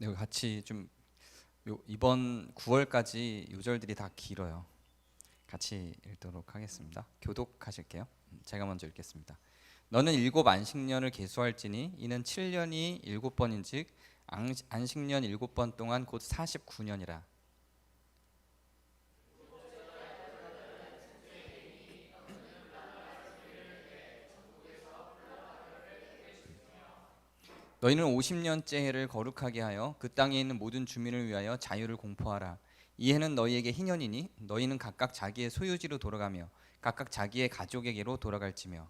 이거 같이 좀 이번 9월까지 요절들이 다 길어요. 같이 읽도록 하겠습니다. 교독하실게요. 제가 먼저 읽겠습니다. 너는 일곱 안식년을 계수할지니 이는 7년이 7번인즉 안식년 7번 동안 곧 49년이라. 너희는 50년째 해를 거룩하게 하여 그 땅에 있는 모든 주민을 위하여 자유를 공포하라. 이 해는 너희에게 희년이니 너희는 각각 자기의 소유지로 돌아가며 각각 자기의 가족에게로 돌아갈지며.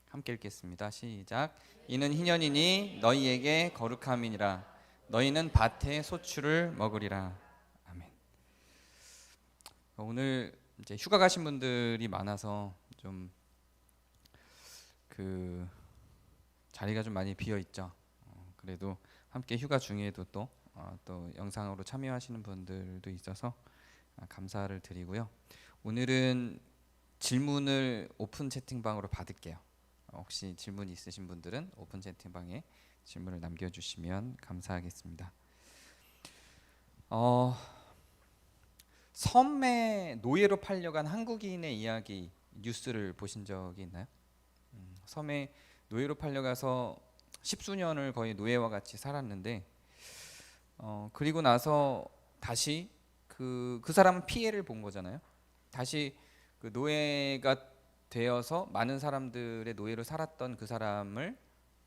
함께 읽겠습니다. 시작. 이는 희년이니 너희에게 거룩함이니라. 너희는 밭의 소출을 먹으리라. 아멘. 오늘 이제 휴가 가신 분들이 많아서 좀 자리가 좀 많이 비어 있죠. 그래도 함께 휴가 중에도 또 영상으로 참여하시는 분들도 있어서 감사를 드리고요. 오늘은 질문을 오픈 채팅방으로 받을게요. 혹시 질문 있으신 분들은 오픈 채팅방에 질문을 남겨주시면 감사하겠습니다. 섬에 노예로 팔려간 한국인의 이야기 뉴스를 보신 적이 있나요? 섬에 노예로 팔려가서 십수년을 거의 노예와 같이 살았는데 그리고 나서 다시 그 사람은 피해를 본 거잖아요. 다시 그 노예가 되어서 많은 사람들의 노예로 살았던 그 사람을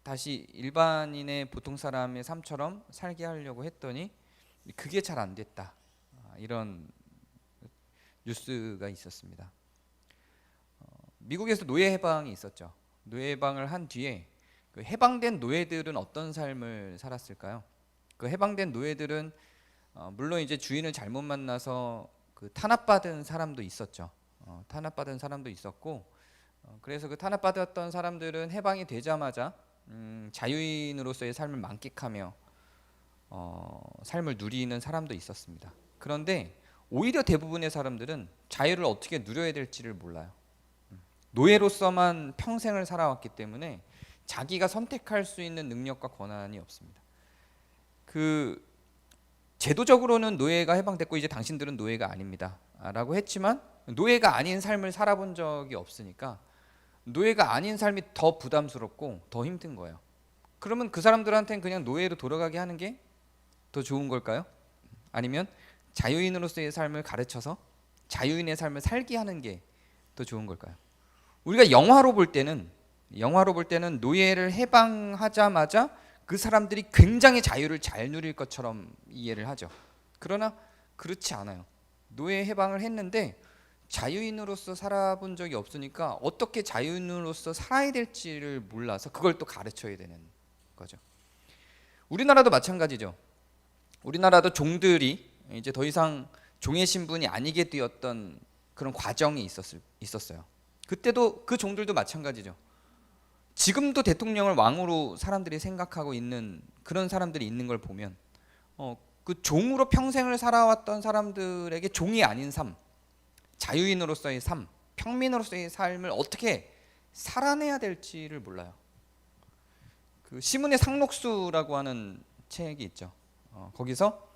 다시 일반인의 보통 사람의 삶처럼 살게 하려고 했더니 그게 잘 안 됐다. 이런 뉴스가 있었습니다. 미국에서 노예 해방이 있었죠. 노예 해방을 한 뒤에 그 해방된 노예들은 어떤 삶을 살았을까요? 그 해방된 노예들은 물론 이제 주인을 잘못 만나서 그 탄압받은 사람도 있었죠. 탄압받은 사람도 있었고 그래서 그 탄압받았던 사람들은 해방이 되자마자 자유인으로서의 삶을 만끽하며 삶을 누리는 사람도 있었습니다. 그런데 오히려 대부분의 사람들은 자유를 어떻게 누려야 될지를 몰라요. 노예로서만 평생을 살아왔기 때문에 자기가 선택할 수 있는 능력과 권한이 없습니다. 그 제도적으로는 노예가 해방됐고 이제 당신들은 노예가 아닙니다 라고 했지만 노예가 아닌 삶을 살아본 적이 없으니까 노예가 아닌 삶이 더 부담스럽고 더 힘든 거예요. 그러면 그 사람들한테는 그냥 노예로 돌아가게 하는 게 더 좋은 걸까요? 아니면 자유인으로서의 삶을 가르쳐서 자유인의 삶을 살게 하는 게 더 좋은 걸까요? 우리가 영화로 볼 때는 노예를 해방하자마자 그 사람들이 굉장히 자유를 잘 누릴 것처럼 이해를 하죠. 그러나 그렇지 않아요. 노예 해방을 했는데 자유인으로서 살아본 적이 없으니까 어떻게 자유인으로서 살아야 될지를 몰라서 그걸 또 가르쳐야 되는 거죠. 우리나라도 마찬가지죠. 우리나라도 종들이 이제 더 이상 종의 신분이 아니게 되었던 그런 과정이 있었어요. 그때도 그 종들도 마찬가지죠. 지금도 대통령을 왕으로 사람들이 생각하고 있는 그런 사람들이 있는 걸 보면 그 종으로 평생을 살아왔던 사람들에게 종이 아닌 삶, 자유인으로서의 삶, 평민으로서의 삶을 어떻게 살아내야 될지를 몰라요. 그 시문의 상록수라고 하는 책이 있죠. 거기서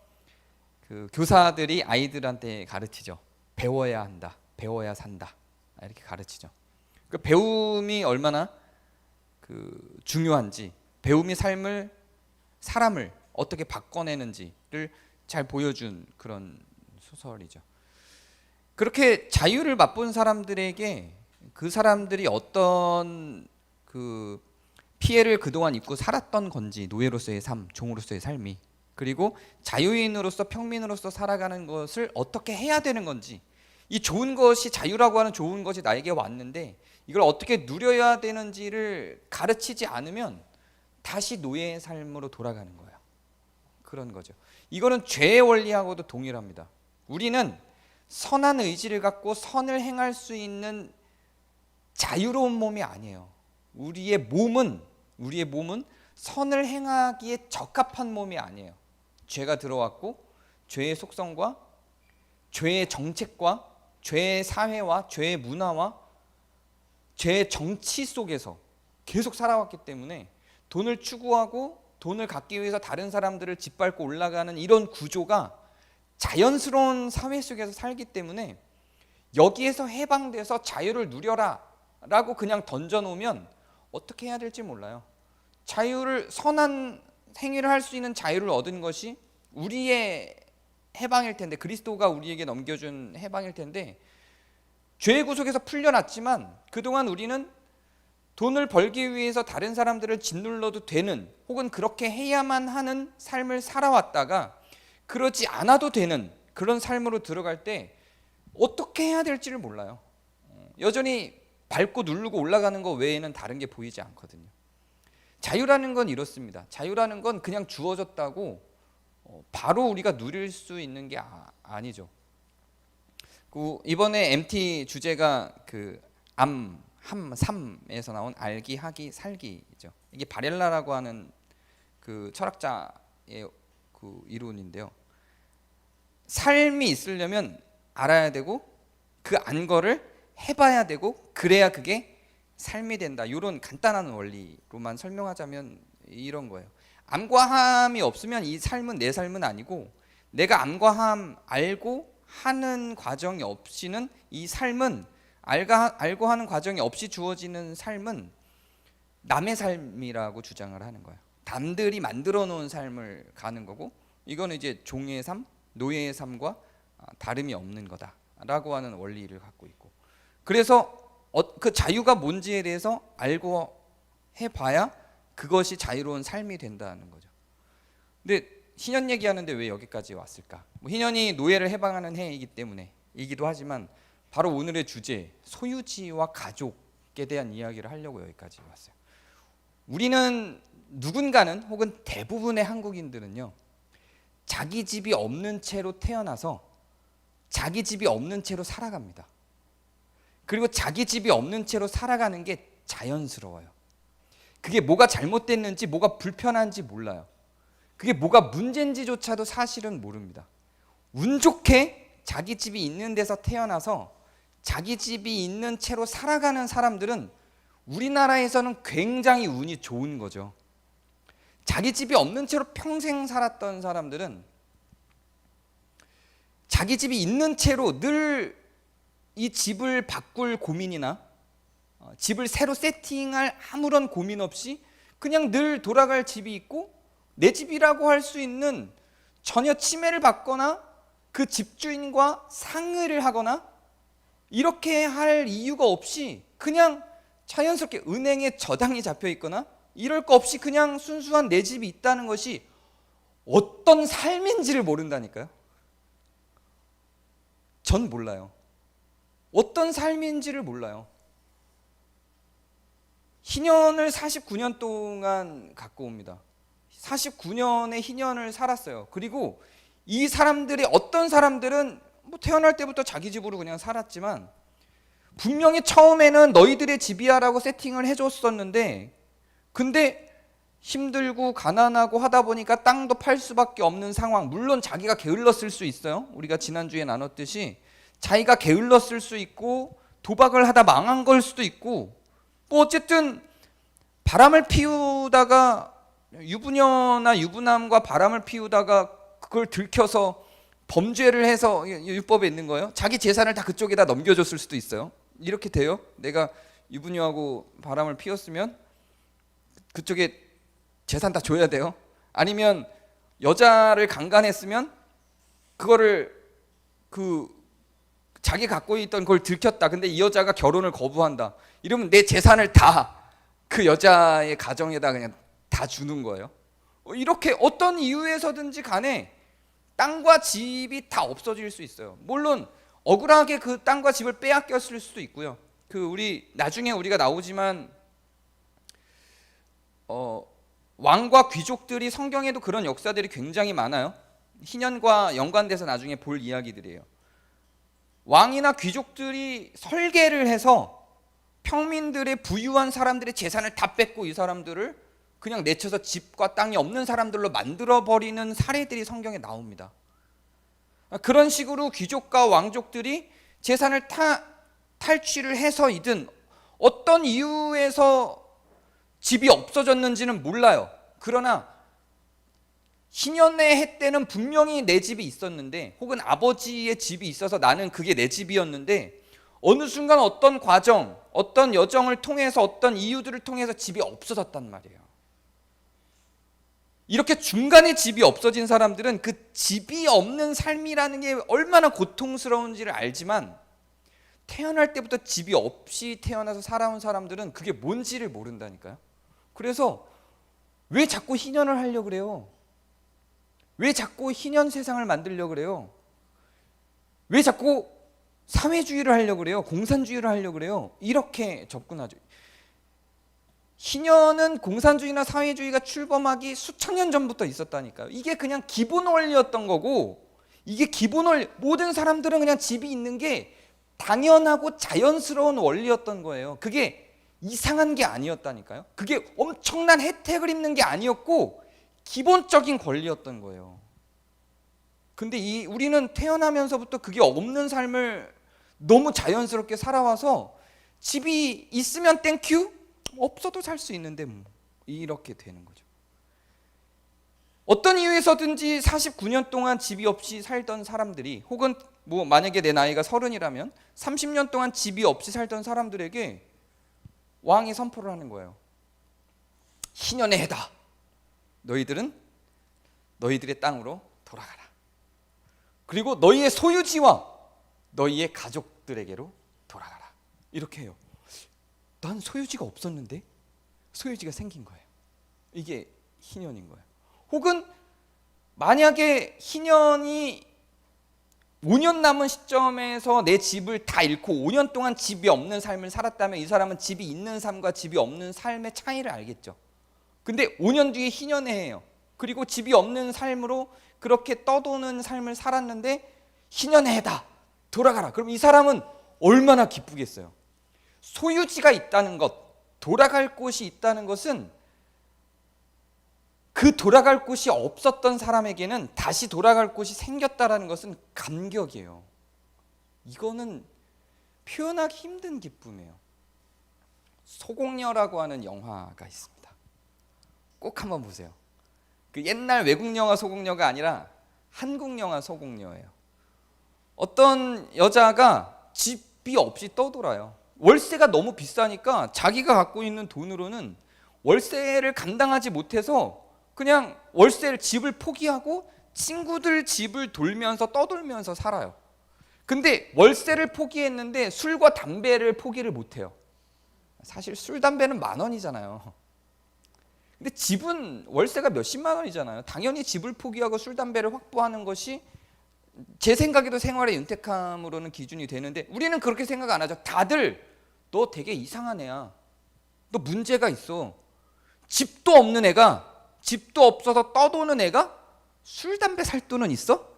그 교사들이 아이들한테 가르치죠. 배워야 한다, 배워야 산다 이렇게 가르치죠. 그 배움이 얼마나 그 중요한지, 배움이 사람을 어떻게 바꿔내는지를 잘 보여준 그런 소설이죠. 그렇게 자유를 맛본 사람들에게 그 사람들이 어떤 그 피해를 그동안 입고 살았던 건지, 노예로서의 삶, 종으로서의 삶이, 그리고 자유인으로서 평민으로서 살아가는 것을 어떻게 해야 되는 건지, 이 좋은 것이, 자유라고 하는 좋은 것이 나에게 왔는데 이걸 어떻게 누려야 되는지를 가르치지 않으면 다시 노예의 삶으로 돌아가는 거예요. 그런 거죠. 이거는 죄의 원리하고도 동일합니다. 우리는 선한 의지를 갖고 선을 행할 수 있는 자유로운 몸이 아니에요. 우리의 몸은 선을 행하기에 적합한 몸이 아니에요. 죄가 들어왔고 죄의 속성과 죄의 정책과 죄의 사회와 죄의 문화와 죄의 정치 속에서 계속 살아왔기 때문에 돈을 추구하고 돈을 갖기 위해서 다른 사람들을 짓밟고 올라가는 이런 구조가 자연스러운 사회 속에서 살기 때문에 여기에서 해방돼서 자유를 누려라 라고 그냥 던져놓으면 어떻게 해야 될지 몰라요. 자유를, 선한 행위를 할 수 있는 자유를 얻은 것이 우리의 해방일 텐데, 그리스도가 우리에게 넘겨준 해방일 텐데, 죄의 구속에서 풀려났지만 그동안 우리는 돈을 벌기 위해서 다른 사람들을 짓눌러도 되는, 혹은 그렇게 해야만 하는 삶을 살아왔다가 그러지 않아도 되는 그런 삶으로 들어갈 때 어떻게 해야 될지를 몰라요. 여전히 밟고 누르고 올라가는 것 외에는 다른 게 보이지 않거든요. 자유라는 건 이렇습니다. 자유라는 건 그냥 주어졌다고 바로 우리가 누릴 수 있는 게 아니죠. 이번에 MT 주제가 그 삼에서 나온 알기, 하기, 살기죠. 이게 바렐라라고 하는 그 철학자의 그 이론인데요. 삶이 있으려면 알아야 되고 그 안 거를 해봐야 되고 그래야 그게 삶이 된다. 이런 간단한 원리로만 설명하자면 이런 거예요. 암과 함이 없으면 이 삶은 내 삶은 아니고, 내가 암과 함 알고 하는 과정이 없이는 이 삶은, 알고 하는 과정이 없이 주어지는 삶은 남의 삶이라고 주장을 하는 거예요. 남들이 만들어 놓은 삶을 가는 거고, 이거는 이제 종의 삶, 노예의 삶과 다름이 없는 거다라고 하는 원리를 갖고 있고, 그래서 그 자유가 뭔지에 대해서 알고 해봐야 그것이 자유로운 삶이 된다는 거죠. 근데 희년 얘기하는데 왜 여기까지 왔을까? 희년이 노예를 해방하는 해이기 때문에이기도 하지만 바로 오늘의 주제, 소유지와 가족에 대한 이야기를 하려고 여기까지 왔어요. 우리는, 누군가는, 혹은 대부분의 한국인들은요, 자기 집이 없는 채로 태어나서 자기 집이 없는 채로 살아갑니다. 그리고 자기 집이 없는 채로 살아가는 게 자연스러워요. 그게 뭐가 잘못됐는지, 뭐가 불편한지 몰라요. 그게 뭐가 문제인지조차도 사실은 모릅니다. 운 좋게 자기 집이 있는 데서 태어나서 자기 집이 있는 채로 살아가는 사람들은 우리나라에서는 굉장히 운이 좋은 거죠. 자기 집이 없는 채로 평생 살았던 사람들은 자기 집이 있는 채로 늘 이 집을 바꿀 고민이나 집을 새로 세팅할 아무런 고민 없이 그냥 늘 돌아갈 집이 있고, 내 집이라고 할 수 있는, 전혀 침해를 받거나 그 집주인과 상의를 하거나 이렇게 할 이유가 없이 그냥 자연스럽게 은행에 저당이 잡혀 있거나 이럴 거 없이 그냥 순수한 내 집이 있다는 것이 어떤 삶인지를 모른다니까요. 전 몰라요. 어떤 삶인지를 몰라요. 희년을 49년 동안 갖고 옵니다. 49년의 희년을 살았어요. 그리고 이 사람들이, 어떤 사람들은 태어날 때부터 자기 집으로 그냥 살았지만 분명히 처음에는 너희들의 집이야 라고 세팅을 해줬었는데, 근데 힘들고 가난하고 하다 보니까 땅도 팔 수밖에 없는 상황. 물론 자기가 게을렀을 수 있어요. 우리가 지난주에 나눴듯이 자기가 게을렀을 수 있고, 도박을 하다 망한 걸 수도 있고, 어쨌든 바람을 피우다가, 유부녀나 유부남과 바람을 피우다가 그걸 들켜서 범죄를 해서, 율법에 있는 거예요. 자기 재산을 다 그쪽에다 넘겨줬을 수도 있어요. 이렇게 돼요. 내가 유부녀하고 바람을 피웠으면 그쪽에 재산 다 줘야 돼요. 아니면 여자를 강간했으면 그거를 자기 갖고 있던 걸 들켰다. 근데 이 여자가 결혼을 거부한다. 이러면 내 재산을 다 그 여자의 가정에다 그냥 다 주는 거예요. 이렇게 어떤 이유에서든지 간에 땅과 집이 다 없어질 수 있어요. 물론 억울하게 그 땅과 집을 빼앗겼을 수도 있고요. 우리 나중에 우리가 나오지만 왕과 귀족들이, 성경에도 그런 역사들이 굉장히 많아요. 희년과 연관돼서 나중에 볼 이야기들이에요. 왕이나 귀족들이 설계를 해서 평민들의, 부유한 사람들의 재산을 다 뺏고 이 사람들을 그냥 내쳐서 집과 땅이 없는 사람들로 만들어버리는 사례들이 성경에 나옵니다. 그런 식으로 귀족과 왕족들이 재산을 탈취를 해서이든 어떤 이유에서 집이 없어졌는지는 몰라요. 그러나 희년의 해 때는 분명히 내 집이 있었는데, 혹은 아버지의 집이 있어서 나는 그게 내 집이었는데, 어느 순간 어떤 과정, 어떤 여정을 통해서, 어떤 이유들을 통해서 집이 없어졌단 말이에요. 이렇게 중간에 집이 없어진 사람들은 그 집이 없는 삶이라는 게 얼마나 고통스러운지를 알지만, 태어날 때부터 집이 없이 태어나서 살아온 사람들은 그게 뭔지를 모른다니까요. 그래서 왜 자꾸 희년을 하려고 그래요? 왜 자꾸 희년 세상을 만들려고 그래요? 왜 자꾸 사회주의를 하려고 그래요? 공산주의를 하려고 그래요? 이렇게 접근하죠. 희년은 공산주의나 사회주의가 출범하기 수천 년 전부터 있었다니까요. 이게 그냥 기본 원리였던 거고, 이게 기본 원리, 모든 사람들은 그냥 집이 있는 게 당연하고 자연스러운 원리였던 거예요. 그게 이상한 게 아니었다니까요. 그게 엄청난 혜택을 입는 게 아니었고 기본적인 권리였던 거예요. 근데 우리는 태어나면서부터 그게 없는 삶을 너무 자연스럽게 살아와서 집이 있으면 땡큐, 없어도 살 수 있는데 뭐 이렇게 되는 거죠. 어떤 이유에서든지 49년 동안 집이 없이 살던 사람들이, 혹은 뭐 만약에 내 나이가 30이라면 30년 동안 집이 없이 살던 사람들에게 왕이 선포를 하는 거예요. 희년의 해다. 너희들은 너희들의 땅으로 돌아가라. 그리고 너희의 소유지와 너희의 가족들에게로 돌아가라. 이렇게 해요. 난 소유지가 없었는데 소유지가 생긴 거예요. 이게 희년인 거예요. 혹은 만약에 희년이 5년 남은 시점에서 내 집을 다 잃고 5년 동안 집이 없는 삶을 살았다면 이 사람은 집이 있는 삶과 집이 없는 삶의 차이를 알겠죠. 근데 5년 뒤에 희년의 해예요. 그리고 집이 없는 삶으로 그렇게 떠도는 삶을 살았는데 희년의 해다. 돌아가라. 그럼 이 사람은 얼마나 기쁘겠어요. 소유지가 있다는 것, 돌아갈 곳이 있다는 것은, 그 돌아갈 곳이 없었던 사람에게는 다시 돌아갈 곳이 생겼다는 것은 감격이에요. 이거는 표현하기 힘든 기쁨이에요. 소공녀라고 하는 영화가 있습니다. 꼭 한번 보세요. 그 옛날 외국 영화 소공녀가 아니라 한국 영화 소공녀예요. 어떤 여자가 집이 없이 떠돌아요. 월세가 너무 비싸니까 자기가 갖고 있는 돈으로는 월세를 감당하지 못해서 그냥 집을 포기하고 친구들 집을 돌면서 떠돌면서 살아요. 근데 월세를 포기했는데 술과 담배를 포기를 못해요. 사실 술, 담배는 10,000원이잖아요. 근데 집은 월세가 몇십만 원이잖아요. 당연히 집을 포기하고 술, 담배를 확보하는 것이 제 생각에도 생활의 윤택함으로는 기준이 되는데, 우리는 그렇게 생각 안 하죠. 다들 너 되게 이상한 애야. 너 문제가 있어. 집도 없는 애가, 집도 없어서 떠도는 애가 술, 담배 살 돈은 있어?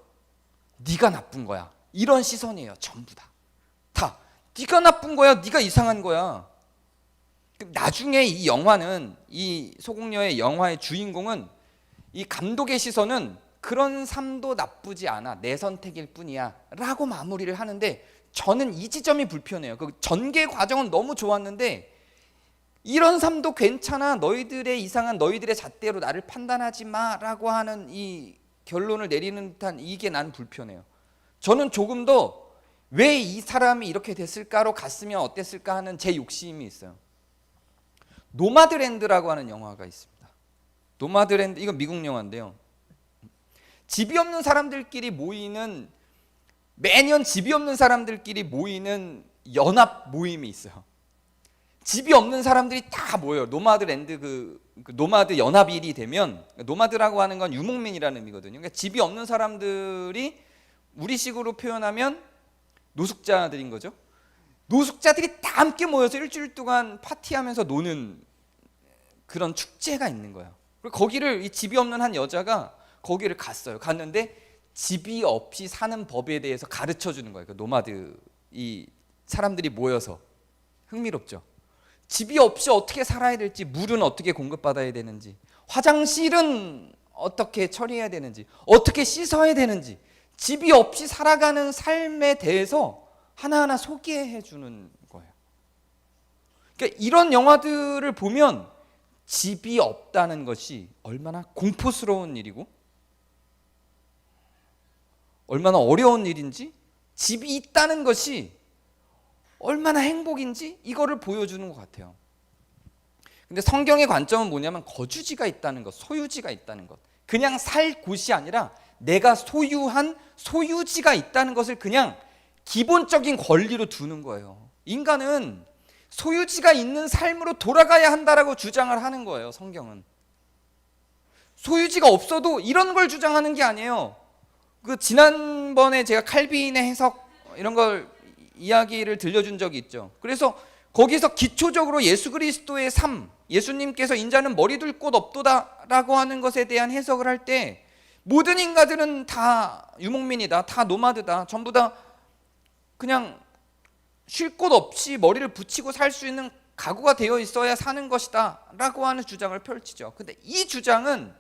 네가 나쁜 거야. 이런 시선이에요. 전부 다. 네가 나쁜 거야. 네가 이상한 거야. 나중에 이 영화는, 이 소공녀의 영화의 주인공은, 이 감독의 시선은 그런 삶도 나쁘지 않아. 내 선택일 뿐이야. 라고 마무리를 하는데, 저는 이 지점이 불편해요. 그 전개 과정은 너무 좋았는데, 이런 삶도 괜찮아. 너희들의 이상한 너희들의 잣대로 나를 판단하지 마라고 하는 이 결론을 내리는 듯한 이게 난 불편해요. 저는 조금 더 왜 이 사람이 이렇게 됐을까로 갔으면 어땠을까 하는 제 욕심이 있어요. 노마드랜드라고 하는 영화가 있습니다. 노마드랜드, 이건 미국 영화인데요. 집이 없는 사람들끼리 모이는, 매년 집이 없는 사람들끼리 모이는 연합 모임이 있어요. 집이 없는 사람들이 다 모여요. 노마드랜드, 그 노마드 연합일이 되면, 노마드라고 하는 건 유목민이라는 의미거든요. 그러니까 집이 없는 사람들이 우리식으로 표현하면 노숙자들인 거죠. 노숙자들이 다 함께 모여서 일주일 동안 파티하면서 노는 그런 축제가 있는 거예요. 그리고 거기를, 이 집이 없는 한 여자가 거기를 갔어요. 갔는데 집이 없이 사는 법에 대해서 가르쳐 주는 거예요. 그 노마드, 이 사람들이 모여서. 흥미롭죠. 집이 없이 어떻게 살아야 될지, 물은 어떻게 공급받아야 되는지, 화장실은 어떻게 처리해야 되는지, 어떻게 씻어야 되는지, 집이 없이 살아가는 삶에 대해서 하나하나 소개해 주는 거예요. 그러니까 이런 영화들을 보면 집이 없다는 것이 얼마나 공포스러운 일이고 얼마나 어려운 일인지, 집이 있다는 것이 얼마나 행복인지 이거를 보여주는 것 같아요. 근데 성경의 관점은 뭐냐면 거주지가 있다는 것, 소유지가 있다는 것. 그냥 살 곳이 아니라 내가 소유한 소유지가 있다는 것을 그냥 기본적인 권리로 두는 거예요. 인간은 소유지가 있는 삶으로 돌아가야 한다라고 주장을 하는 거예요. 성경은. 소유지가 없어도 이런 걸 주장하는 게 아니에요. 그 지난번에 제가 칼빈의 해석 이런 걸 이야기를 들려준 적이 있죠. 그래서 거기서 기초적으로 예수 그리스도의 삶, 예수님께서 인자는 머리 둘 곳 없도다라고 하는 것에 대한 해석을 할 때 모든 인간들은 다 유목민이다, 다 노마드다, 전부 다 그냥 쉴 곳 없이 머리를 붙이고 살 수 있는 각오가 되어 있어야 사는 것이다 라고 하는 주장을 펼치죠. 근데 이 주장은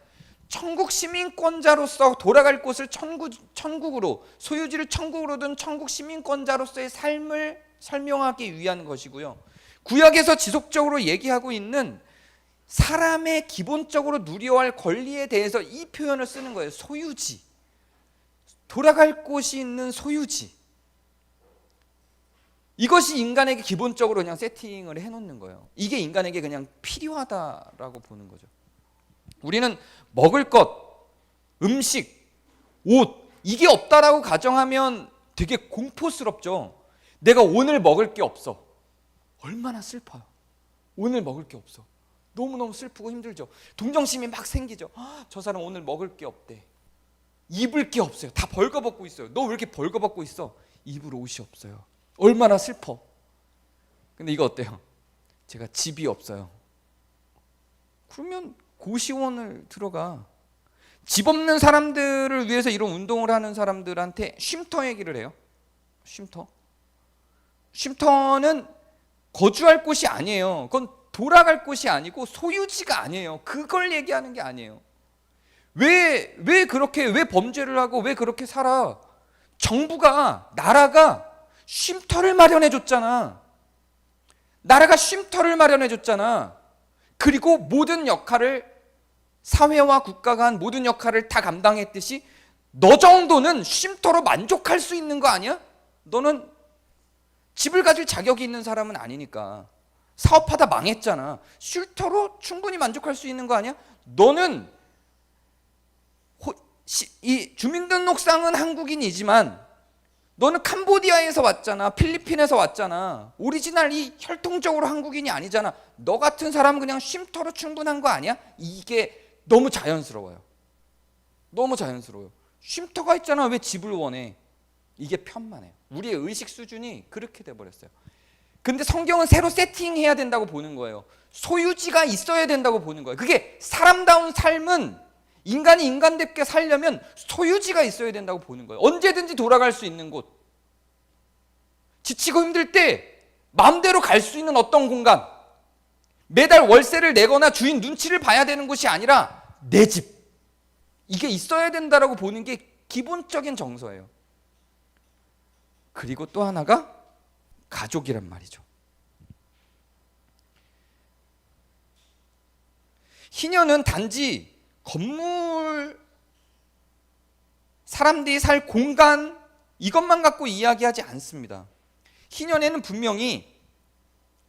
천국 시민권자로서 돌아갈 곳을 천국으로, 소유지를 천국으로 둔 천국 시민권자로서의 삶을 설명하기 위한 것이고요. 구약에서 지속적으로 얘기하고 있는 사람의 기본적으로 누려야 할 권리에 대해서 이 표현을 쓰는 거예요. 소유지, 돌아갈 곳이 있는 소유지. 이것이 인간에게 기본적으로 그냥 세팅을 해놓는 거예요. 이게 인간에게 그냥 필요하다라고 보는 거죠. 우리는 먹을 것, 음식, 옷 이게 없다라고 가정하면 되게 공포스럽죠. 내가 오늘 먹을 게 없어. 얼마나 슬퍼요. 오늘 먹을 게 없어. 너무너무 슬프고 힘들죠. 동정심이 막 생기죠. 저 사람 오늘 먹을 게 없대. 입을 게 없어요. 다 벌거벗고 있어요. 너 왜 이렇게 벌거벗고 있어? 입을 옷이 없어요. 얼마나 슬퍼. 근데 이거 어때요? 제가 집이 없어요. 그러면 고시원을 들어가. 집 없는 사람들을 위해서 이런 운동을 하는 사람들한테 쉼터 얘기를 해요. 쉼터. 쉼터는 거주할 곳이 아니에요. 그건 돌아갈 곳이 아니고 소유지가 아니에요. 그걸 얘기하는 게 아니에요. 왜 그렇게, 왜 범죄를 하고 왜 그렇게 살아? 정부가, 나라가 쉼터를 마련해 줬잖아. 나라가 쉼터를 마련해 줬잖아. 그리고 모든 역할을, 사회와 국가가 한 모든 역할을 다 감당했듯이 너 정도는 쉼터로 만족할 수 있는 거 아니야? 너는 집을 가질 자격이 있는 사람은 아니니까. 사업하다 망했잖아. 쉼터로 충분히 만족할 수 있는 거 아니야? 너는 이 주민등록상은 한국인이지만 너는 캄보디아에서 왔잖아. 필리핀에서 왔잖아. 오리지널 이 혈통적으로 한국인이 아니잖아. 너 같은 사람은 그냥 쉼터로 충분한 거 아니야? 이게 너무 자연스러워요. 너무 자연스러워요. 쉼터가 있잖아. 왜 집을 원해? 이게 편만해요. 우리의 의식 수준이 그렇게 돼버렸어요. 근데 성경은 새로 세팅해야 된다고 보는 거예요. 소유지가 있어야 된다고 보는 거예요. 그게 사람다운 삶은, 인간이 인간답게 살려면 소유지가 있어야 된다고 보는 거예요. 언제든지 돌아갈 수 있는 곳. 지치고 힘들 때 마음대로 갈 수 있는 어떤 공간. 매달 월세를 내거나 주인 눈치를 봐야 되는 곳이 아니라 내 집. 이게 있어야 된다고 보는 게 기본적인 정서예요. 그리고 또 하나가 가족이란 말이죠. 희년은 단지 건물, 사람들이 살 공간 이것만 갖고 이야기하지 않습니다. 희년에는 분명히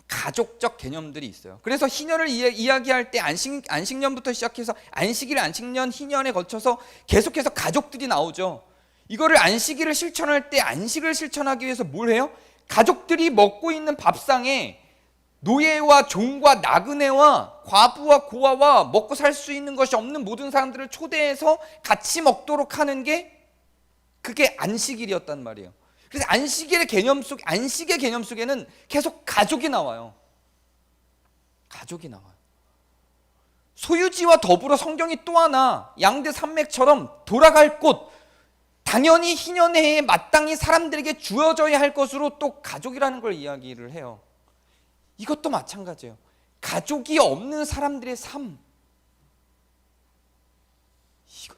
가족적 개념들이 있어요. 그래서 희년을 이야기할 때 안식년부터 시작해서 안식일, 안식년, 희년에 거쳐서 계속해서 가족들이 나오죠. 이거를 안식일을 실천할 때 안식을 실천하기 위해서 뭘 해요? 가족들이 먹고 있는 밥상에 노예와 종과 나그네와 과부와 고아와 먹고 살 수 있는 것이 없는 모든 사람들을 초대해서 같이 먹도록 하는 게 그게 안식일이었단 말이에요. 그래서 안식의 개념 속에는 계속 가족이 나와요. 가족이 나와요. 소유지와 더불어 성경이 또 하나 양대 산맥처럼 돌아갈 곳, 당연히 희년해에 마땅히 사람들에게 주어져야 할 것으로 또 가족이라는 걸 이야기를 해요. 이것도 마찬가지예요. 가족이 없는 사람들의 삶.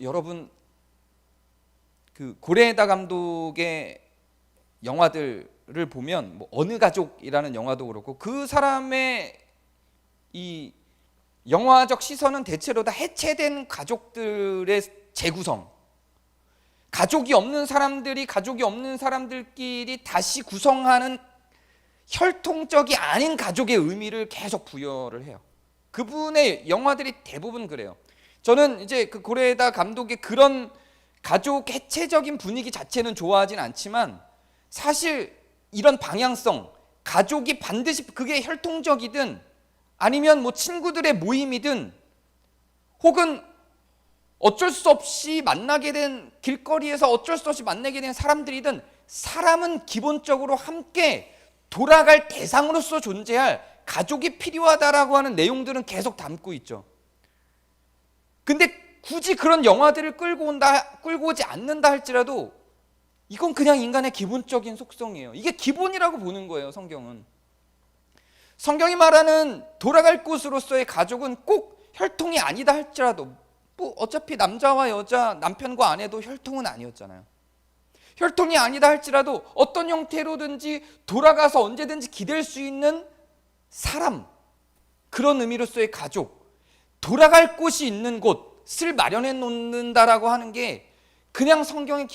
여러분, 그 고레에다 감독의 영화들을 보면 뭐 어느 가족이라는 영화도 그렇고 그 사람의 이 영화적 시선은 대체로 다 해체된 가족들의 재구성, 가족이 없는 사람들끼리 다시 구성하는 혈통적이 아닌 가족의 의미를 계속 부여를 해요. 그분의 영화들이 대부분 그래요. 저는 이제 그 고레에다 감독의 그런 가족 해체적인 분위기 자체는 좋아하진 않지만 사실 이런 방향성, 가족이 반드시 그게 혈통적이든 아니면 뭐 친구들의 모임이든 혹은 어쩔 수 없이 만나게 된 길거리에서 어쩔 수 없이 만나게 된 사람들이든 사람은 기본적으로 함께 돌아갈 대상으로서 존재할 가족이 필요하다라고 하는 내용들은 계속 담고 있죠. 근데 굳이 그런 영화들을 끌고 오지 않는다 할지라도 이건 그냥 인간의 기본적인 속성이에요. 이게 기본이라고 보는 거예요, 성경은. 성경이 말하는 돌아갈 곳으로서의 가족은 꼭 혈통이 아니다 할지라도 뭐 어차피 남자와 여자, 남편과 아내도 혈통은 아니었잖아요. 혈통이 아니다 할지라도 어떤 형태로든지 돌아가서 언제든지 기댈 수 있는 사람, 그런 의미로서의 가족, 돌아갈 곳이 있는 곳을 마련해 놓는다라고 하는 게 그냥 성경의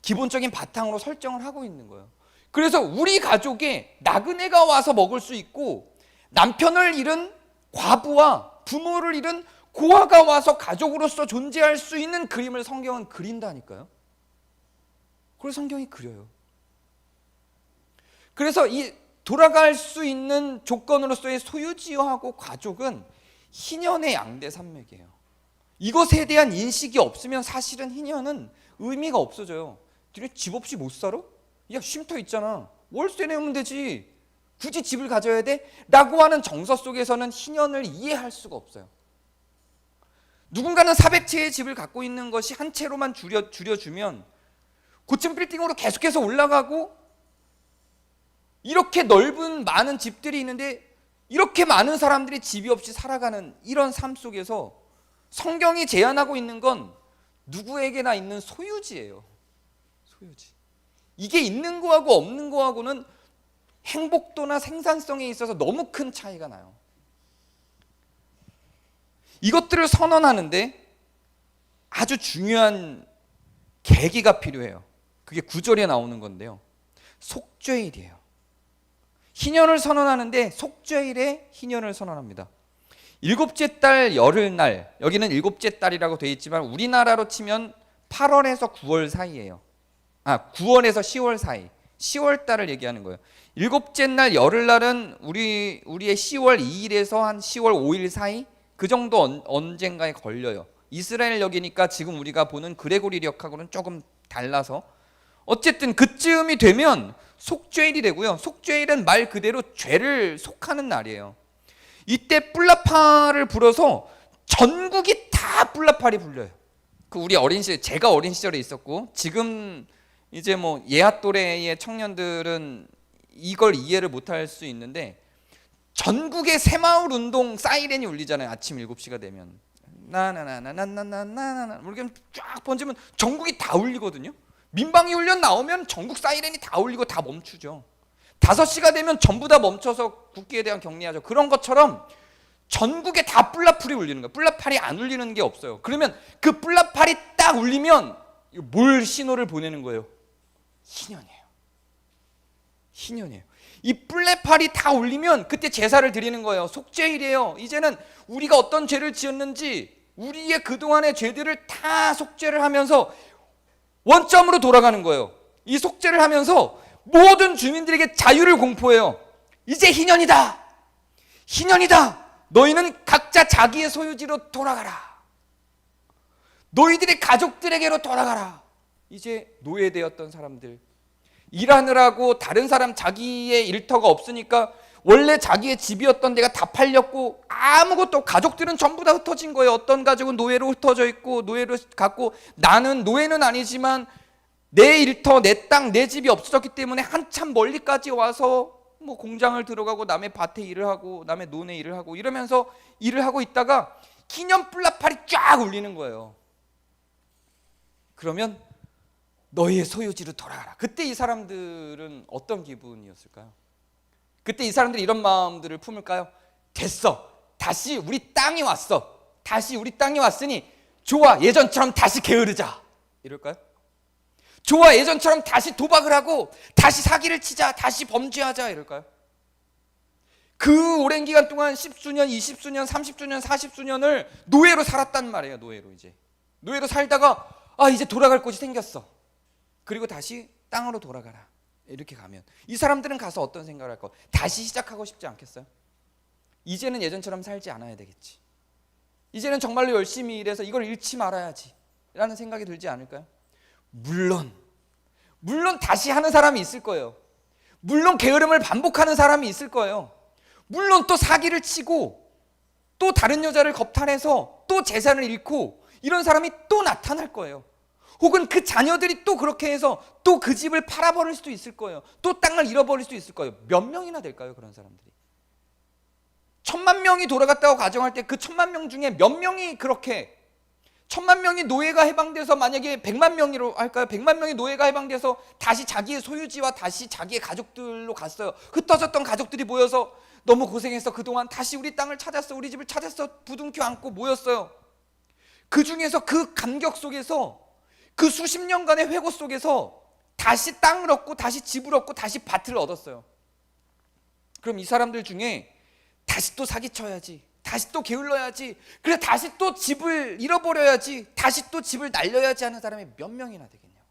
기본적인 바탕으로 설정을 하고 있는 거예요. 그래서 우리 가족에 나그네가 와서 먹을 수 있고 남편을 잃은 과부와 부모를 잃은 고아가 와서 가족으로서 존재할 수 있는 그림을 성경은 그린다니까요. 그래서 성경이 그려요. 그래서 이 돌아갈 수 있는 조건으로서의 소유지하고 가족은 희년의 양대 산맥이에요. 이것에 대한 인식이 없으면 사실은 희년은 의미가 없어져요. 니네 집 없이 못 살아? 야, 쉼터 있잖아. 월세 내면 되지. 굳이 집을 가져야 돼? 라고 하는 정서 속에서는 희년을 이해할 수가 없어요. 누군가는 400채의 집을 갖고 있는 것이 한 채로만 줄여주면 고층 빌딩으로 계속해서 올라가고 이렇게 넓은 많은 집들이 있는데 이렇게 많은 사람들이 집이 없이 살아가는 이런 삶 속에서 성경이 제안하고 있는 건 누구에게나 있는 소유지예요. 소유지. 이게 있는 거하고 없는 거하고는 행복도나 생산성에 있어서 너무 큰 차이가 나요. 이것들을 선언하는데 아주 중요한 계기가 필요해요. 그게 9절에 나오는 건데요. 속죄일이에요. 희년을 선언하는데 속죄일에 희년을 선언합니다. 일곱째 달 열흘날, 여기는 일곱째 달이라고 되어 있지만 우리나라로 치면 8월에서 9월 사이예요. 9월에서 10월 사이, 10월 달을 얘기하는 거예요. 일곱째 날 열흘날은 우리의 10월 2일에서 한 10월 5일 사이, 그 정도 언젠가에 걸려요. 이스라엘 역이니까 지금 우리가 보는 그레고리력하고는 조금 달라서 어쨌든 그쯤이 되면 속죄일이 되고요. 속죄일은 말 그대로 죄를 속하는 날이에요. 이때 뿔라파를 불어서 전국이 다 뿔라파를 불려요. 그 우리 제가 어린 시절에 있었고 지금 이제 뭐 예하 또래의 청년들은 이걸 이해를 못할 수 있는데 전국의 새마을 운동 사이렌이 울리잖아요. 아침 7시가 되면 나나나나나나나나나 이렇게 쫙 번지면 전국이 다 울리거든요. 민방위 훈련 나오면 전국 사이렌이 다 울리고 다 멈추죠. 5시가 되면 전부 다 멈춰서 국기에 대한 격리하죠. 그런 것처럼 전국에 다 뿔라풀이 울리는 거예요. 뿔라팔이 안 울리는 게 없어요. 그러면 그 뿔라팔이 딱 울리면 뭘 신호를 보내는 거예요? 희년이에요. 희년이에요. 이 뿔레팔이 다 울리면 그때 제사를 드리는 거예요. 속죄일이에요. 이제는 우리가 어떤 죄를 지었는지 우리의 그동안의 죄들을 다 속죄를 하면서 원점으로 돌아가는 거예요. 이 속죄를 하면서 모든 주민들에게 자유를 공포해요. 이제 희년이다. 희년이다. 너희는 각자 자기의 소유지로 돌아가라. 너희들의 가족들에게로 돌아가라. 이제 노예되었던 사람들, 일하느라고 다른 사람 자기의 일터가 없으니까 원래 자기의 집이었던 데가 다 팔렸고 아무것도, 가족들은 전부 다 흩어진 거예요. 어떤 가족은 노예로 흩어져 있고 노예로 갖고, 나는 노예는 아니지만 내 일터, 내 땅, 내 집이 없어졌기 때문에 한참 멀리까지 와서 뭐 공장을 들어가고 남의 밭에 일을 하고 남의 논에 일을 하고 이러면서 일을 하고 있다가 기념 뿔라팔이 쫙 울리는 거예요. 그러면 너희의 소유지로 돌아가라. 그때 이 사람들은 어떤 기분이었을까요? 그때 이 사람들이 이런 마음들을 품을까요? 됐어, 다시 우리 땅이 왔어, 다시 우리 땅이 왔으니 좋아, 예전처럼 다시 게으르자, 이럴까요? 좋아, 예전처럼 다시 도박을 하고 다시 사기를 치자, 다시 범죄하자, 이럴까요? 그 오랜 기간 동안 10수년, 20수년, 30수년, 40수년을 노예로 살았단 말이에요. 노예로 살다가 이제 돌아갈 곳이 생겼어. 그리고 다시 땅으로 돌아가라. 이렇게 가면 이 사람들은 가서 어떤 생각을 할까? 다시 시작하고 싶지 않겠어요? 이제는 예전처럼 살지 않아야 되겠지. 이제는 정말로 열심히 일해서 이걸 잃지 말아야지 라는 생각이 들지 않을까요? 물론 다시 하는 사람이 있을 거예요. 물론 게으름을 반복하는 사람이 있을 거예요. 물론 또 사기를 치고 또 다른 여자를 겁탈해서 또 재산을 잃고 이런 사람이 또 나타날 거예요. 혹은 그 자녀들이 또 그렇게 해서 또 그 집을 팔아버릴 수도 있을 거예요. 또 땅을 잃어버릴 수도 있을 거예요. 몇 명이나 될까요, 그런 사람들이? 1000만 명이 돌아갔다고 가정할 때 그 1000만 명 중에 몇 명이 그렇게 1000만 명이 노예가 해방돼서 만약에 100만 명으로 할까요? 100만 명이 노예가 해방돼서 다시 자기의 소유지와 다시 자기의 가족들로 갔어요. 흩어졌던 가족들이 모여서 너무 고생했어, 그동안 다시 우리 땅을 찾았어, 우리 집을 찾았어, 부둥켜 안고 모였어요. 그 중에서 그 감격 속에서 그 수십 년간의 회고 속에서 다시 땅을 얻고 다시 집을 얻고 다시 밭을 얻었어요. 그럼 이 사람들 중에 다시 또 사기쳐야지, 다시 또 게을러야지, 그래 다시 또 집을 잃어버려야지, 다시 또 집을 날려야지 하는 사람이 몇 명이나 되겠냐고.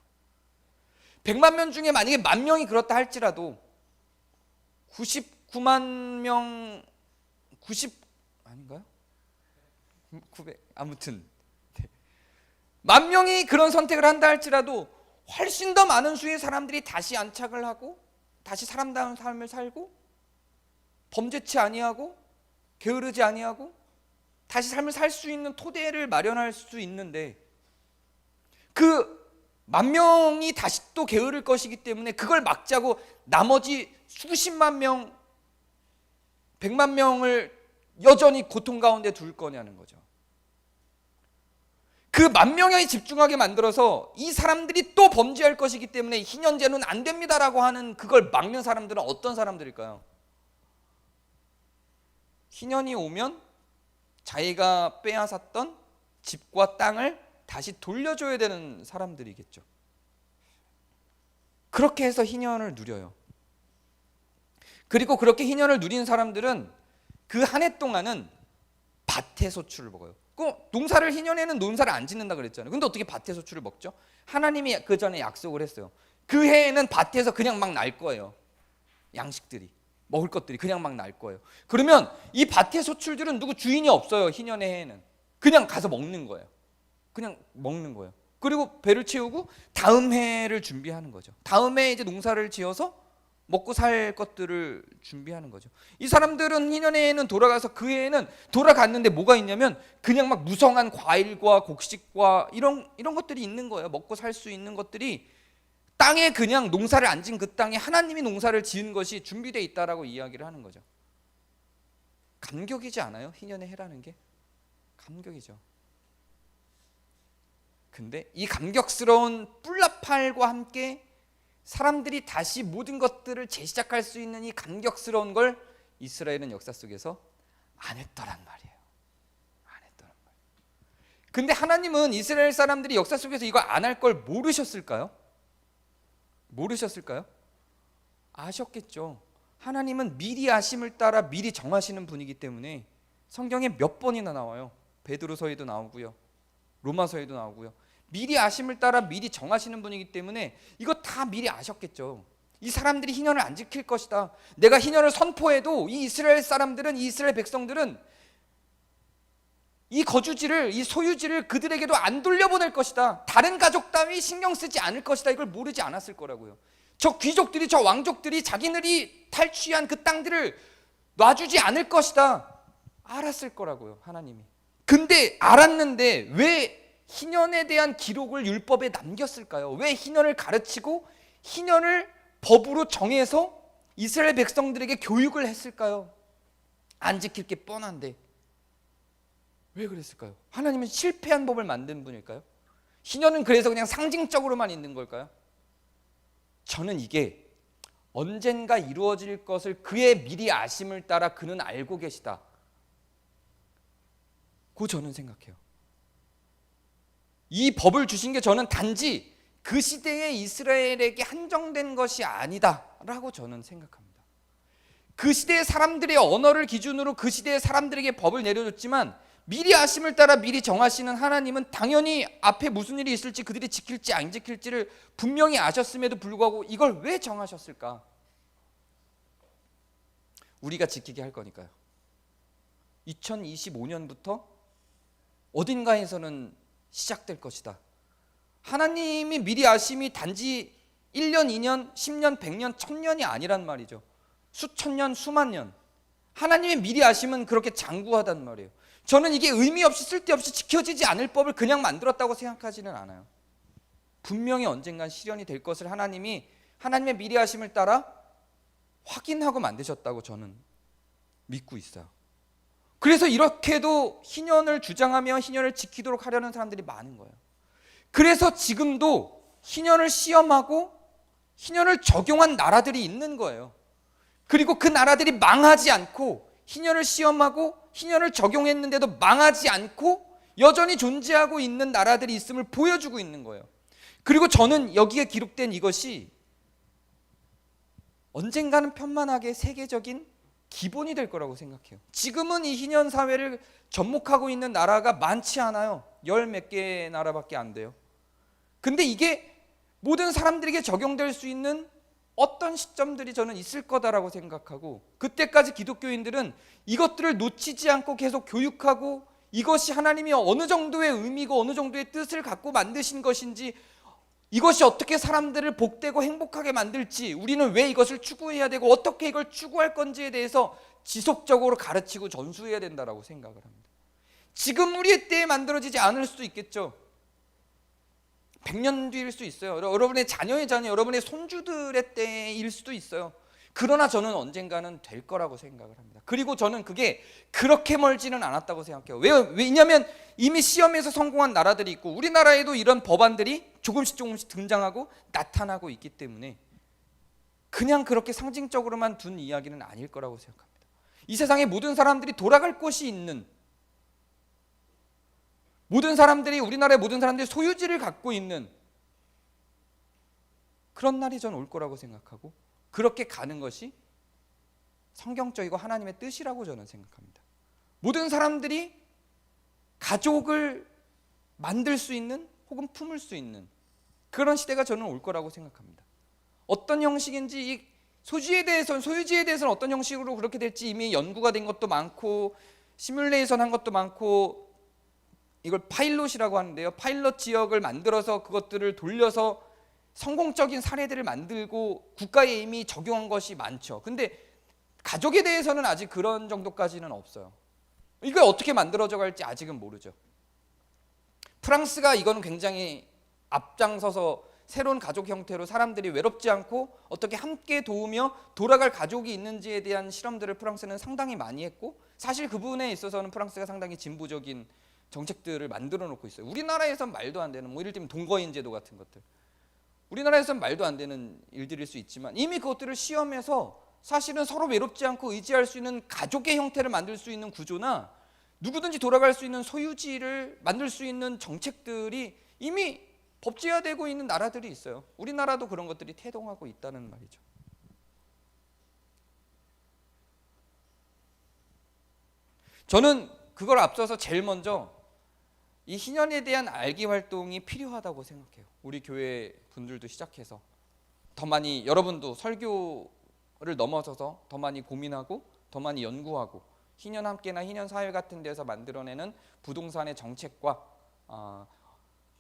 100만 명 중에 만약에 10,000명이 그렇다 할지라도 99만 명, 90 아닌가요? 900 아무튼 10,000명이 그런 선택을 한다 할지라도 훨씬 더 많은 수의 사람들이 다시 안착을 하고 다시 사람다운 삶을 살고 범죄치 아니하고 게으르지 아니하고 다시 삶을 살 수 있는 토대를 마련할 수 있는데, 그 10,000명이 다시 또 게으를 것이기 때문에 그걸 막자고 나머지 수십만 명, 100만 명을 여전히 고통 가운데 둘 거냐는 거죠. 그 10,000명에 집중하게 만들어서 이 사람들이 또 범죄할 것이기 때문에 희년제는 안 됩니다라고 하는 그걸 막는 사람들은 어떤 사람들일까요? 희년이 오면 자기가 빼앗았던 집과 땅을 다시 돌려줘야 되는 사람들이겠죠. 그렇게 해서 희년을 누려요. 그리고 그렇게 희년을 누린 사람들은 그 한 해 동안은 밭의 소출을 먹어요. 그 농사를 희년에는 농사를 안 짓는다 그랬잖아요. 근데 어떻게 밭의 소출을 먹죠? 하나님이 그 전에 약속을 했어요. 그 해에는 밭에서 그냥 막 날 거예요. 양식들이, 먹을 것들이 그냥 막 날 거예요. 그러면 이 밭의 소출들은 누구 주인이 없어요. 희년의 해에는 그냥 가서 먹는 거예요. 그냥 먹는 거예요. 그리고 배를 채우고 다음 해를 준비하는 거죠. 다음 해에 이제 농사를 지어서 먹고 살 것들을 준비하는 거죠. 이 사람들은 희년해에는 돌아가서 그 해에는 돌아갔는데 뭐가 있냐면 그냥 막 무성한 과일과 곡식과 이런 것들이 있는 거예요. 먹고 살 수 있는 것들이 땅에 그냥 농사를 안 지은 그 땅에 하나님이 농사를 지은 것이 준비되어 있다라고 이야기를 하는 거죠. 감격이지 않아요? 희년의 해라는 게 감격이죠. 근데 이 감격스러운 뿔나팔과 함께 사람들이 다시 모든 것들을 재시작할 수 있는 이 감격스러운 걸 이스라엘은 역사 속에서 안 했더란 말이에요. 안 했더란 말이에요. 근데 하나님은 이스라엘 사람들이 역사 속에서 이거 안 할 걸 모르셨을까요? 모르셨을까요? 아셨겠죠. 하나님은 미리 아심을 따라 미리 정하시는 분이기 때문에 성경에 몇 번이나 나와요. 베드로서에도 나오고요, 로마서에도 나오고요. 미리 아심을 따라 미리 정하시는 분이기 때문에 이거 다 미리 아셨겠죠. 이 사람들이 희년을 안 지킬 것이다. 내가 희년을 선포해도 이 이스라엘 사람들은, 이 이스라엘 백성들은 이 거주지를, 이 소유지를 그들에게도 안 돌려보낼 것이다. 다른 가족 따위 신경 쓰지 않을 것이다. 이걸 모르지 않았을 거라고요. 저 귀족들이, 저 왕족들이 자기들이 탈취한 그 땅들을 놔주지 않을 것이다. 알았을 거라고요, 하나님이. 근데 알았는데 왜 희년에 대한 기록을 율법에 남겼을까요? 왜 희년을 가르치고 희년을 법으로 정해서 이스라엘 백성들에게 교육을 했을까요? 안 지킬 게 뻔한데 왜 그랬을까요? 하나님은 실패한 법을 만든 분일까요? 희년은 그래서 그냥 상징적으로만 있는 걸까요? 저는 이게 언젠가 이루어질 것을 그의 미리 아심을 따라 그는 알고 계시다, 고 저는 생각해요. 이 법을 주신 게 저는 단지 그 시대의 이스라엘에게 한정된 것이 아니다라고 저는 생각합니다. 그 시대의 사람들의 언어를 기준으로 그 시대의 사람들에게 법을 내려줬지만 미리 아심을 따라 미리 정하시는 하나님은 당연히 앞에 무슨 일이 있을지, 그들이 지킬지 안 지킬지를 분명히 아셨음에도 불구하고 이걸 왜 정하셨을까? 우리가 지키게 할 거니까요. 2025년부터 어딘가에서는 시작될 것이다. 하나님이 미리 아심이 단지 1년, 2년, 10년, 100년, 1000년이 아니란 말이죠. 수천 년, 수만 년. 하나님의 미리 아심은 그렇게 장구하단 말이에요. 저는 이게 의미 없이 쓸데없이 지켜지지 않을 법을 그냥 만들었다고 생각하지는 않아요. 분명히 언젠간 실현이 될 것을 하나님이 하나님의 미리 아심을 따라 확인하고 만드셨다고 저는 믿고 있어요. 그래서 이렇게도 희년을 주장하며 희년을 지키도록 하려는 사람들이 많은 거예요. 그래서 지금도 희년을 시험하고 희년을 적용한 나라들이 있는 거예요. 그리고 그 나라들이 망하지 않고 희년을 시험하고 희년을 적용했는데도 망하지 않고 여전히 존재하고 있는 나라들이 있음을 보여주고 있는 거예요. 그리고 저는 여기에 기록된 이것이 언젠가는 편만하게 세계적인 기본이 될 거라고 생각해요. 지금은 이 희년 사회를 접목하고 있는 나라가 많지 않아요. 10 몇 개 나라밖에 안 돼요. 근데 이게 모든 사람들에게 적용될 수 있는 어떤 시점들이 저는 있을 거다라고 생각하고, 그때까지 기독교인들은 이것들을 놓치지 않고 계속 교육하고 이것이 하나님이 어느 정도의 의미고 어느 정도의 뜻을 갖고 만드신 것인지, 이것이 어떻게 사람들을 복되고 행복하게 만들지, 우리는 왜 이것을 추구해야 되고 어떻게 이걸 추구할 건지에 대해서 지속적으로 가르치고 전수해야 된다라고 생각을 합니다. 지금 우리의 때에 만들어지지 않을 수도 있겠죠. 100년 뒤일 수 있어요. 여러분의 자녀의 자녀, 여러분의 손주들의 때일 수도 있어요. 그러나 저는 언젠가는 될 거라고 생각을 합니다. 그리고 저는 그게 그렇게 멀지는 않았다고 생각해요. 왜냐하면 이미 시험에서 성공한 나라들이 있고 우리나라에도 이런 법안들이 조금씩 등장하고 나타나고 있기 때문에 그냥 그렇게 상징적으로만 둔 이야기는 아닐 거라고 생각합니다. 이 세상에 모든 사람들이 돌아갈 곳이 있는, 모든 사람들이, 우리나라의 모든 사람들이 소유지를 갖고 있는 그런 날이 전 올 거라고 생각하고, 그렇게 가는 것이 성경적이고 하나님의 뜻이라고 저는 생각합니다. 모든 사람들이 가족을 만들 수 있는 혹은 품을 수 있는 그런 시대가 저는 올 거라고 생각합니다. 어떤 형식인지, 이 소유지에 대해서는 어떤 형식으로 그렇게 될지 이미 연구가 된 것도 많고 시뮬레이션 한 것도 많고, 이걸 파일럿이라고 하는데요, 파일럿 지역을 만들어서 그것들을 돌려서 성공적인 사례들을 만들고 국가에 이미 적용한 것이 많죠. 근데 가족에 대해서는 아직 그런 정도까지는 없어요. 이게 어떻게 만들어져 갈지 아직은 모르죠. 프랑스가 이건 굉장히 앞장서서 새로운 가족 형태로 사람들이 외롭지 않고 어떻게 함께 도우며 돌아갈 가족이 있는지에 대한 실험들을 프랑스는 상당히 많이 했고, 사실 그 부분에 있어서는 프랑스가 상당히 진보적인 정책들을 만들어 놓고 있어요. 우리나라에선 말도 안 되는, 예를 들면 동거인 제도 같은 것들, 우리나라에선 말도 안 되는 일들일 수 있지만 이미 그것들을 시험해서 사실은 서로 외롭지 않고 의지할 수 있는 가족의 형태를 만들 수 있는 구조나 누구든지 돌아갈 수 있는 소유지를 만들 수 있는 정책들이 이미 법제화되고 있는 나라들이 있어요. 우리나라도 그런 것들이 태동하고 있다는 말이죠. 저는 그걸 앞서서 제일 먼저 이 희년에 대한 알기 활동이 필요하다고 생각해요. 우리 교회 분들도 시작해서 더 많이, 여러분도 설교를 넘어서서 더 많이 고민하고 더 많이 연구하고, 희년 함께나 희년 사회 같은 데서 만들어내는 부동산의 정책과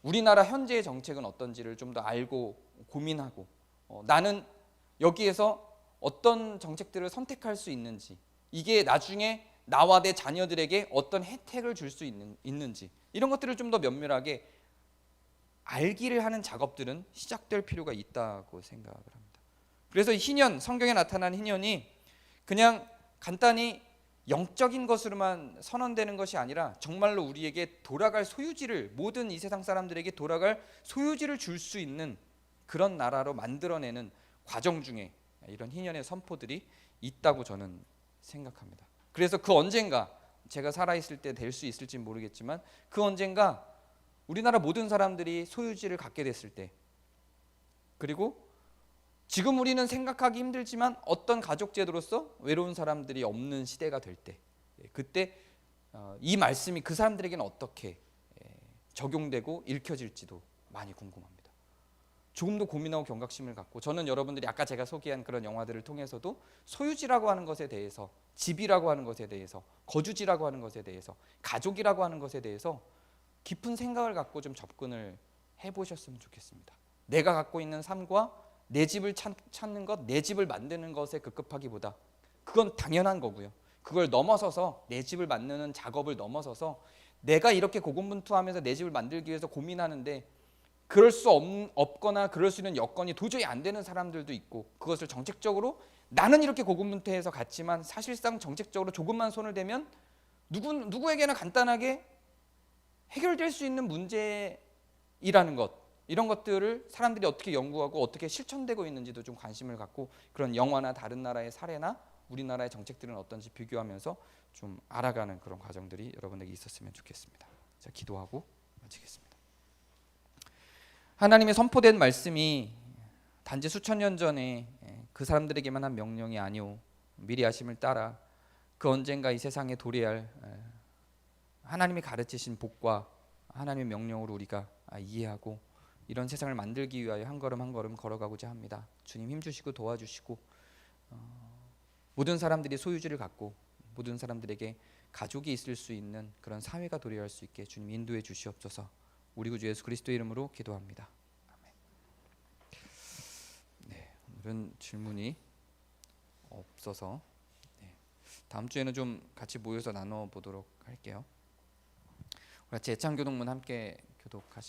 우리나라 현재의 정책은 어떤지를 좀 더 알고 고민하고, 나는 여기에서 어떤 정책들을 선택할 수 있는지, 이게 나중에 나와 내 자녀들에게 어떤 혜택을 줄 수 있는지, 이런 것들을 좀 더 면밀하게 알기를 하는 작업들은 시작될 필요가 있다고 생각을 합니다. 그래서 희년, 성경에 나타난 희년이 그냥 간단히 영적인 것으로만 선언되는 것이 아니라 정말로 우리에게 돌아갈 소유지를, 모든 이 세상 사람들에게 돌아갈 소유지를 줄 수 있는 그런 나라로 만들어내는 과정 중에 이런 희년의 선포들이 있다고 저는 생각합니다. 그래서 그 언젠가, 제가 살아있을 때 될 수 있을지 모르겠지만 그 언젠가 우리나라 모든 사람들이 소유지를 갖게 됐을 때, 그리고 지금 우리는 생각하기 힘들지만 어떤 가족 제도로서 외로운 사람들이 없는 시대가 될 때, 그때 이 말씀이 그 사람들에게는 어떻게 적용되고 읽혀질지도 많이 궁금합니다. 조금 더 고민하고 경각심을 갖고, 저는 여러분들이 아까 제가 소개한 그런 영화들을 통해서도 소유지라고 하는 것에 대해서, 집이라고 하는 것에 대해서, 거주지라고 하는 것에 대해서, 가족이라고 하는 것에 대해서 깊은 생각을 갖고 좀 접근을 해보셨으면 좋겠습니다. 내가 갖고 있는 삶과 내 집을 찾는 것, 내 집을 만드는 것에 급급하기보다, 그건 당연한 거고요. 그걸 넘어서서, 내 집을 만드는 작업을 넘어서서 내가 이렇게 고군분투하면서 내 집을 만들기 위해서 고민하는데 그럴 수 없거나 그럴 수 있는 여건이 도저히 안 되는 사람들도 있고, 그것을 정책적으로 나는 이렇게 고군분투해서 갔지만 사실상 정책적으로 조금만 손을 대면 누구에게나 간단하게 해결될 수 있는 문제이라는 것, 이런 것들을 사람들이 어떻게 연구하고 어떻게 실천되고 있는지도 좀 관심을 갖고, 그런 영화나 다른 나라의 사례나 우리나라의 정책들은 어떤지 비교하면서 좀 알아가는 그런 과정들이 여러분에게 있었으면 좋겠습니다. 자, 기도하고 마치겠습니다. 하나님의 선포된 말씀이 단지 수천 년 전에 그 사람들에게만 한 명령이 아니오, 미리 하심을 따라 그 언젠가 이 세상에 도래할 하나님이 가르치신 복과 하나님의 명령으로 우리가 이해하고 이런 세상을 만들기 위하여 한 걸음 한 걸음 걸어가고자 합니다. 주님 힘주시고 도와주시고, 모든 사람들이 소유지를 갖고 모든 사람들에게 가족이 있을 수 있는 그런 사회가 도래할 수 있게 주님 인도해 주시옵소서. 우리 구주 예수 그리스도의 이름으로 기도합니다. 아멘. 네, 오늘은 질문이 없어서 다음 주에는 좀 같이 모여서 나눠 보도록 할게요. 같이 애창교동문 함께 교독하시.